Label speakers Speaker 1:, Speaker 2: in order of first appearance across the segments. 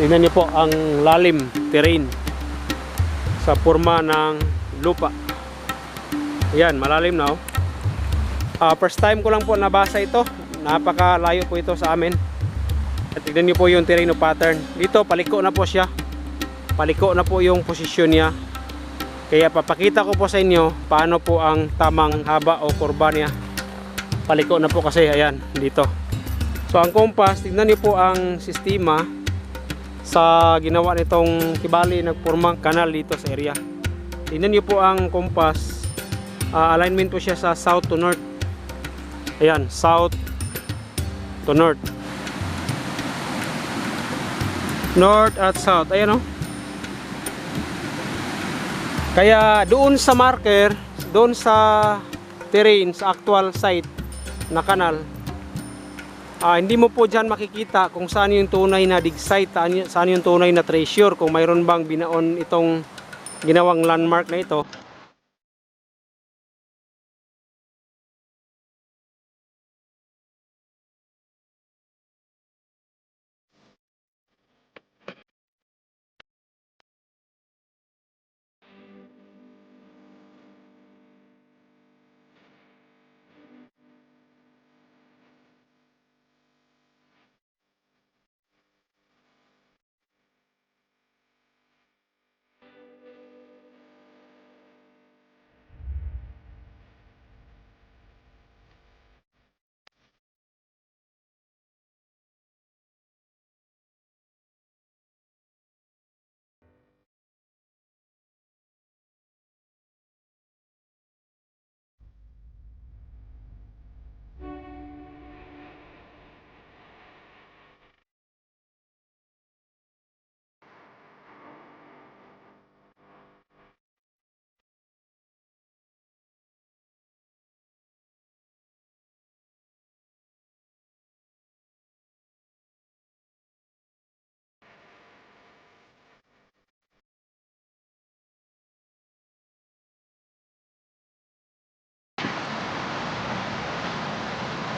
Speaker 1: Tingnan niyo po ang lalim terrain sa forma ng lupa. Ayan, malalim na oh. First time ko lang po nabasa ito. Napakalayo po ito sa amin. At tignan niyo po yung terrain pattern. Dito paliko na po siya. Paliko na po yung posisyon niya. Kaya papakita ko po sa inyo paano po ang tamang haba o kurba niya. Paliko na po kasi ayan dito. So ang compass, tignan niyo po ang sistema sa ginawa nitong Kibali nagpormang kanal dito sa area. Tignan niyo po ang compass. Alignment po siya sa south to north. Ayan, south to north. North at south. Ayan o. Kaya doon sa marker, doon sa terrain, sa actual site na kanal, hindi mo po dyan makikita kung saan yung tunay na dig site, saan yung tunay na treasure, kung mayroon bang binaon itong ginawang landmark na ito.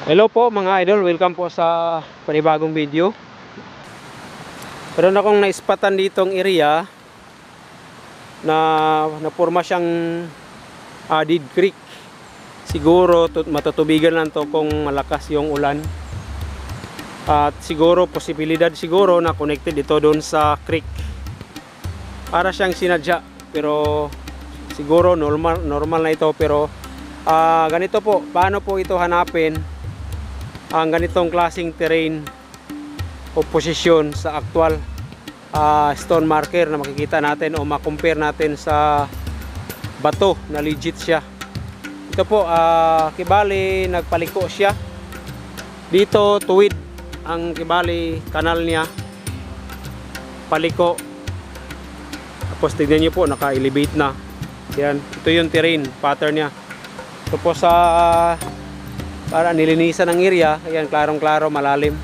Speaker 1: Hello po mga idol, welcome po sa panibagong video. Meron akong naispatan ditong area na napurma siyang Dead Creek. Siguro matutubigan lang to kung malakas yung ulan. At siguro posibilidad siguro na connected ito doon sa creek. Para siyang sinadya, pero siguro normal na ito. Pero ganito po, paano po ito hanapin ang ganitong klaseng terrain o posisyon sa actual stone marker na makikita natin o makompare natin sa bato na legit siya. Ito po, Kibali nagpaliko siya dito, tuwid ang Kibali kanal niya, paliko. Tapos tignan nyo po, naka-elevate na. Yan, ito yung terrain pattern niya. Ito po sa para nilinisan ng area. Ayan, klarong klaro, malalim.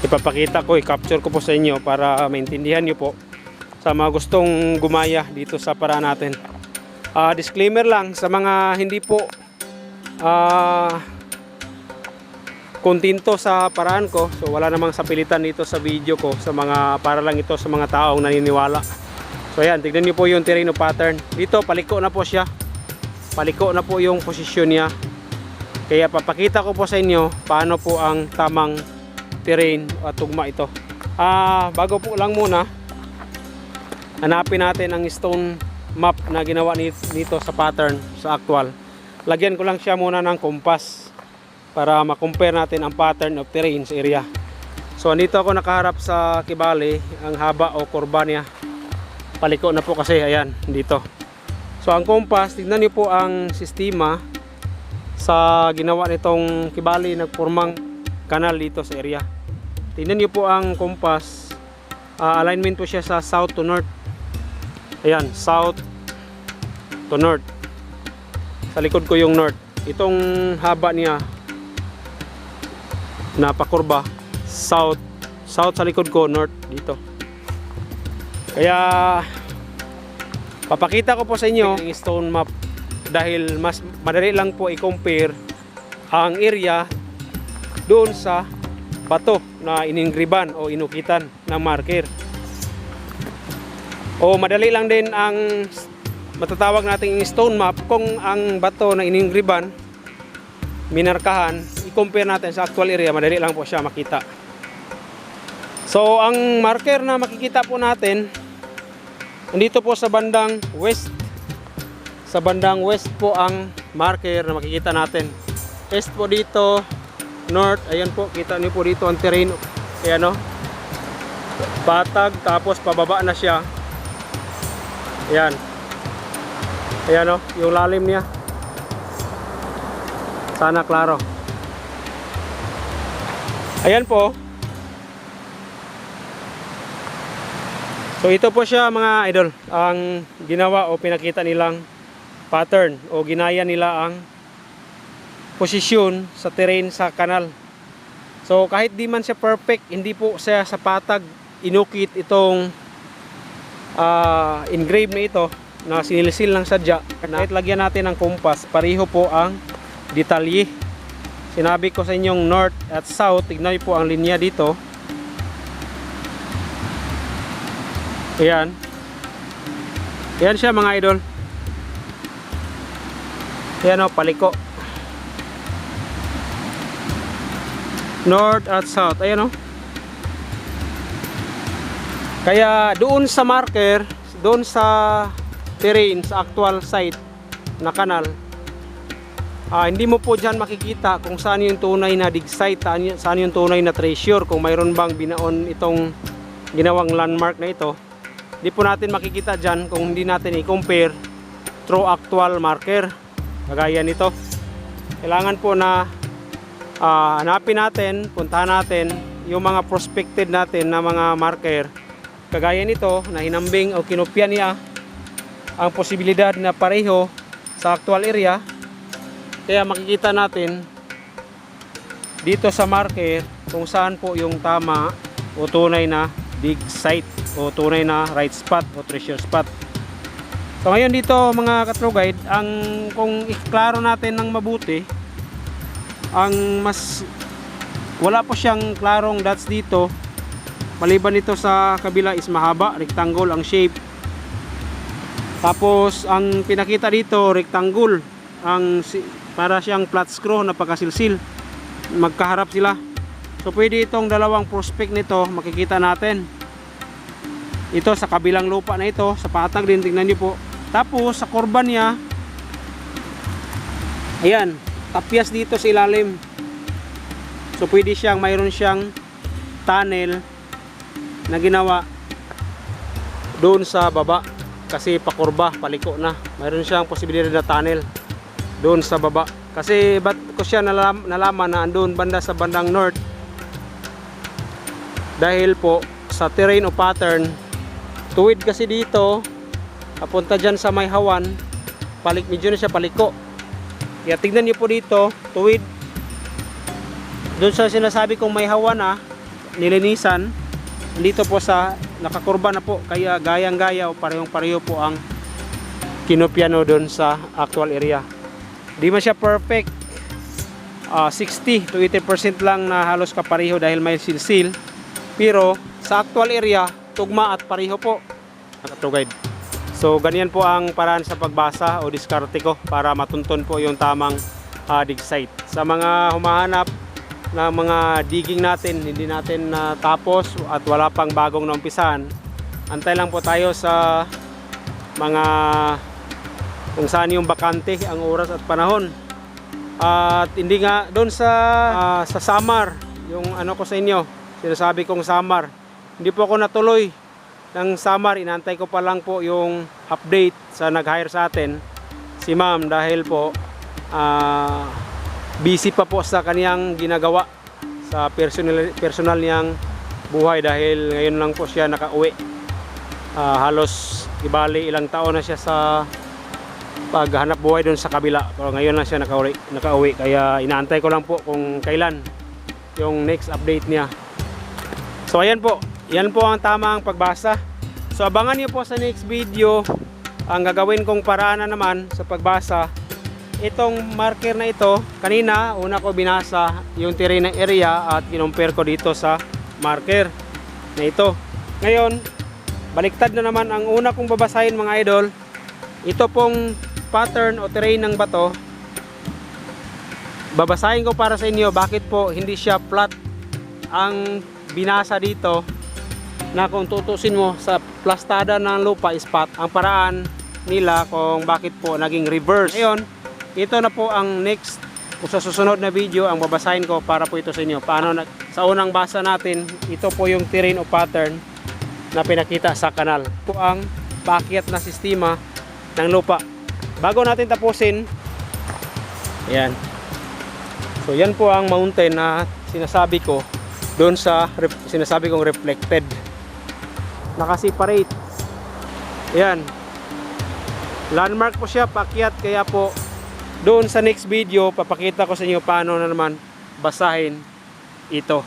Speaker 1: Ipapakita ko, i-capture ko po sa inyo para maintindihan nyo po sa mga gustong gumaya dito sa paraan natin. Disclaimer lang sa mga hindi po kontento sa paraan ko. So wala namang sapilitan dito sa video ko, sa mga, para lang ito sa mga taong naniniwala. So ayan, tignan niyo po yung terrain pattern. Dito paliko na po siya. Paliko na po yung posisyon niya. Kaya papakita ko po sa inyo paano po ang tamang terrain at tugma ito. Bago po lang muna, hanapin natin ang stone map na ginawa nito sa pattern sa actual. Lagyan ko lang siya muna ng compass para ma-compare natin ang pattern of terrain sa area. So andito ako nakaharap sa Kibali, ang haba o kurba niya. Paliko na po kasi, ayan, dito. So ang compass, tignan niyo po ang sistema sa ginawa nitong Kibali nagpormang kanal dito sa area. Tignan niyo po ang compass. Alignment po siya sa south to north. Ayan, south to north. Sa likod ko yung north. Itong haba niya napakurba, south sa likod ko, north dito. Kaya papakita ko po sa inyo ang stone map dahil mas madali lang po i-compare ang area doon sa bato na iningriban o inukitan ng marker. O madali lang din ang matatawag nating stone map kung ang bato na iningriban, minarkahan, i-compare natin sa actual area, madali lang po siya makita. So ang marker na makikita po natin nandito po sa bandang west. Sa bandang west po ang marker na makikita natin. East po dito, north, ayan po, kita niyo po dito ang terrain. Ayan o, patag, tapos pababa na siya. Ayan. Ayan o, yung lalim niya. Sana klaro. Ayan po. So ito po siya mga idol, ang ginawa o pinakita nilang pattern o ginaya nila ang posisyon sa terrain sa kanal. So kahit di man siya perfect, hindi po siya sa patag inukit itong engrave na ito na sinilsil ng sadya. Kahit lagyan natin ng kompas, pareho po ang detalye. Sinabi ko sa inyong north at south, tignan niyo po ang linya dito. Ayan. Ayan siya mga idol. Ayan o, paliko. North at south. Ayan o. Kaya doon sa marker, doon sa terrain, sa actual site na kanal, hindi mo po dyan makikita kung saan yung tunay na dig site, saan yung tunay na treasure, kung mayroon bang binaon itong ginawang landmark na ito. Hindi po natin makikita dyan kung hindi natin i-compare through actual marker. Kagaya nito. Kailangan po na hanapin natin, puntahan natin yung mga prospected natin na mga marker. Kagaya nito na hinambing o kinopya niya ang posibilidad na pareho sa actual area. Kaya makikita natin dito sa marker kung saan po yung tama o tunay na dig site o tunay na right spot o treasure spot. So ngayon dito mga ka-true guide, ang kung iklaro natin ng mabuti, ang mas wala po siyang klarong dots dito. Maliban nito sa kabila is mahaba, rectangle ang shape. Tapos ang pinakita dito rectangle, ang para siyang flat screw na pagkasilsil. Magkaharap sila. So pwede itong dalawang prospect nito makikita natin. Ito sa kabilang lupa na ito, sa patag din, tingnan niyo po. Tapos sa kurban niya, ayan, tapyas dito sa ilalim. So pwede siyang, mayroon siyang tunnel na ginawa doon sa baba. Kasi pakurba, paliko na. Mayroon siyang posibilidad na tunnel doon sa baba. Kasi ba't ko siya nalaman na andun banda sa bandang north? Dahil po sa terrain o pattern, tuwid kasi dito, papunta dyan sa may hawan, medyo na siya paliko. Kaya tignan niyo po dito, tuwid. Doon sa sinasabi kong may hawan na, nilinisan, dito po sa nakakurba na po, kaya gayang-gaya o parehong-pareho po ang kinopyano doon sa actual area. Di man siya perfect, 60 to 80% lang na halos kapareho dahil may silsil. Pero sa actual area, tugma at pareho po. Nakatugay. So ganyan po ang paraan sa pagbasa o diskarte ko para matunton po yung tamang dig site. Sa mga humahanap ng mga digging natin, hindi natin natapos at wala pang bagong naumpisahan, antay lang po tayo sa mga kung saan yung bakante ang oras at panahon. At hindi nga doon sa Samar, yung ano ko sa inyo, sinasabi kong Samar, hindi po ako natuloy ng Samar. Inantay ko pa lang po yung update sa nag-hire sa atin, si ma'am, dahil po busy pa po sa kaniyang ginagawa sa personal niyang buhay dahil ngayon lang po siya nakauwi. Halos ibali ilang taon na siya sa paghanap buhay doon sa kabila, pero ngayon lang siya nakauwi. Kaya inaantay ko lang po kung kailan yung next update niya. So ayan po, yan po ang tamang pagbasa. So abangan niyo po sa next video ang gagawin kong paraan na naman sa pagbasa itong marker na ito, kanina una ko binasa yung terrain ng area at kinumpare ko dito sa marker na ito. Ngayon, baliktad na naman ang una kong babasahin mga idol. Ito pong pattern o terrain ng bato, babasahin ko para sa inyo bakit po hindi siya flat ang binasa dito, na kung tutusin mo sa plastada ng lupa is flat. Ang paraan nila kung bakit po naging reverse. Ngayon, ito na po ang next o sa susunod na video ang babasahin ko para po ito sa inyo. Paano sa unang basa natin, ito po yung terrain o pattern na pinakita sa kanal. Ito ang paakyat na sistema ng lupa. Bago natin tapusin, ayan. So yan po ang mountain na sinasabi ko doon sa sinasabi kong reflected. Nakaseparate. Ayan. Landmark po siya, paakyat, kaya po doon sa next video papakita ko sa inyo paano na naman basahin ito.